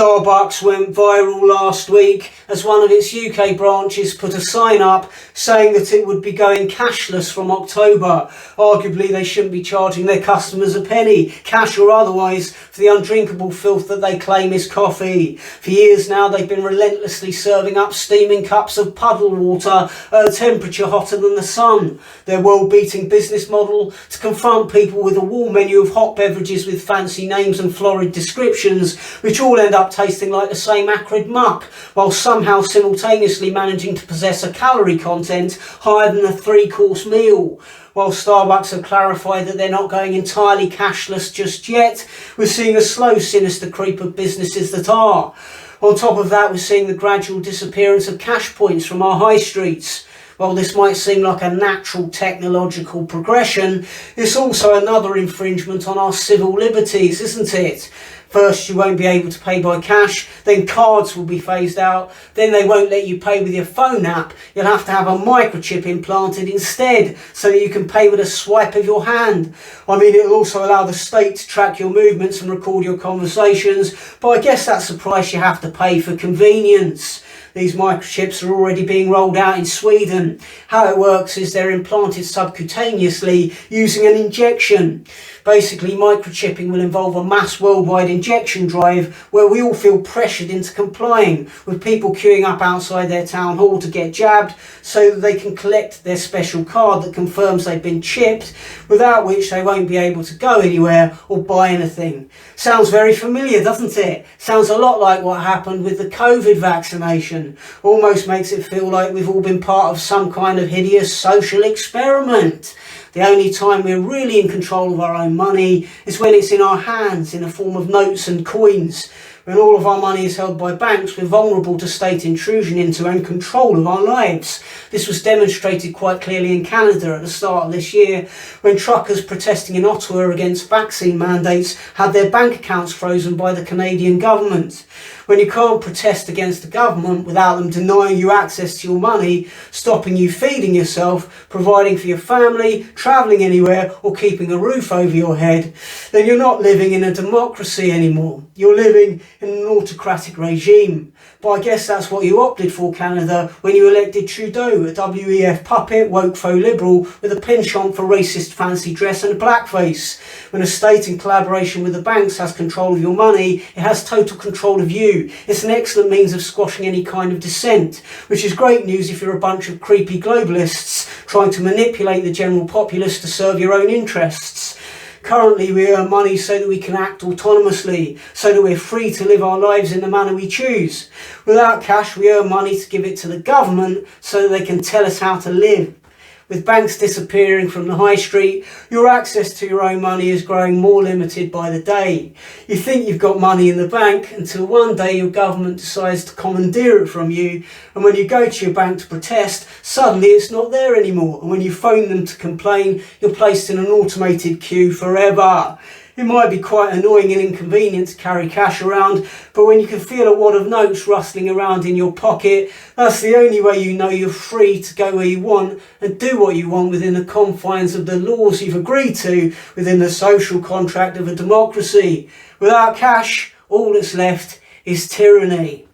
Starbucks went viral last week as one of its UK branches put a sign up saying that it would be going cashless from October. Arguably, they shouldn't be charging their customers a penny, cash or otherwise, for the undrinkable filth that they claim is coffee. For years now, they've been relentlessly serving up steaming cups of puddle water at a temperature hotter than the sun. Their world-beating business model to confront people with a warm menu of hot beverages with fancy names and florid descriptions, which all end up tasting like the same acrid muck, while somehow simultaneously managing to possess a calorie content higher than a 3-course meal. While Starbucks have clarified that they're not going entirely cashless just yet, we're seeing a slow, sinister creep of businesses that are. On top of that, we're seeing the gradual disappearance of cash points from our high streets. While this might seem like a natural technological progression, it's also another infringement on our civil liberties, isn't it? First, you won't be able to pay by cash, then cards will be phased out, then they won't let you pay with your phone app. You'll have to have a microchip implanted instead so that you can pay with a swipe of your hand. I mean, it'll also allow the state to track your movements and record your conversations, but I guess that's the price you have to pay for convenience. These microchips are already being rolled out in Sweden. How it works is they're implanted subcutaneously using an injection. Basically, microchipping will involve a mass worldwide injection drive where we all feel pressured into complying, with people queuing up outside their town hall to get jabbed so that they can collect their special card that confirms they've been chipped, without which they won't be able to go anywhere or buy anything. Sounds very familiar, doesn't it? Sounds a lot like what happened with the COVID vaccination. Almost makes it feel like we've all been part of some kind of hideous social experiment. The only time we're really in control of our own money is when it's in our hands in the form of notes and coins. When all of our money is held by banks, we're vulnerable to state intrusion into and control of our lives. This was demonstrated quite clearly in Canada at the start of this year, when truckers protesting in Ottawa against vaccine mandates had their bank accounts frozen by the Canadian government. When you can't protest against the government without them denying you access to your money, stopping you feeding yourself, providing for your family, travelling anywhere, or keeping a roof over your head, then you're not living in a democracy anymore. You're living in an autocratic regime. But I guess that's what you opted for, Canada, when you elected Trudeau, a WEF puppet, woke faux liberal with a penchant for racist fancy dress and a blackface. When a state in collaboration with the banks has control of your money, it has total control of you. It's an excellent means of squashing any kind of dissent, which is great news if you're a bunch of creepy globalists trying to manipulate the general populace to serve your own interests. Currently, we earn money so that we can act autonomously, so that we're free to live our lives in the manner we choose. Without cash, we earn money to give it to the government so that they can tell us how to live. With banks disappearing from the high street, your access to your own money is growing more limited by the day. You think you've got money in the bank until one day your government decides to commandeer it from you, and when you go to your bank to protest, suddenly it's not there anymore, and when you phone them to complain, you're placed in an automated queue forever. It might be quite annoying and inconvenient to carry cash around, but when you can feel a wad of notes rustling around in your pocket, that's the only way you know you're free to go where you want and do what you want within the confines of the laws you've agreed to within the social contract of a democracy. Without cash, all that's left is tyranny.